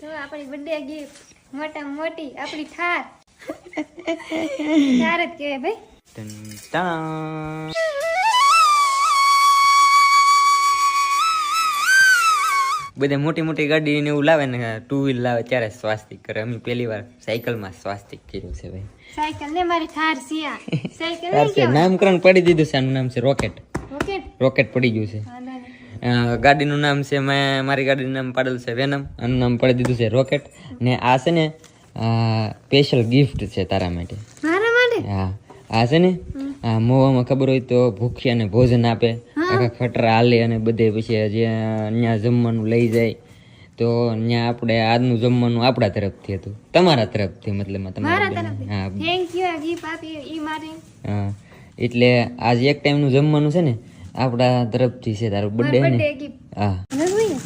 તો આપણી birthday gift મોટા મોટી આપણી થાર થાર જ કહેવાય ભાઈ. ટન ટા. બધે મોટી મોટી ગાડી ને એવું લાવે ને 2 વ્હીલ લાવે ત્યારે સ્વાસ્તિક કરે. અમે પહેલી વાર સાયકલમાં સ્વાસ્તિક કર્યું છે ભાઈ. સાયકલ ને મારી થાર સિયા સાયકલ તાર નહીં છે કહેવાય. નામકરણ પડી દીધું છે. આનું નામ છે રોકેટ. ઓકે રોકેટ પડી ગયું છે. વાંધો નહીં. ગાડીનું નામ છે મારી ગાડીનું નામ પાડેલું છે વેનમ. આનું નામ પડી દીધું છે રોકેટ. ને આ છે ને સ્પેશિયલ ગિફ્ટ છે તારા માટે. મારા માટે હા આ છે ને આ મોવામાં ખબર હોય તો ભૂખ્યાને ભોજન આપે, આખા ખટરા હાલે અને બધે પછી જ્યાં જમવાનું લઈ જાય તો ત્યાં આપણે આજનું જમવાનું આપણા તરફથી હતું, તમારા તરફથી મતલબ મારા તમારા. તરફથી હા થેન્ક યુ આ ગિફ્ટ આપી ઈ માટે. હા એટલે આજ એક ટાઈમનું જમવાનું છે ને આપણા તરફથી છે. તારો બર્થડે ને બર્થડે ગિફ્ટ હા હવે જોઈએ.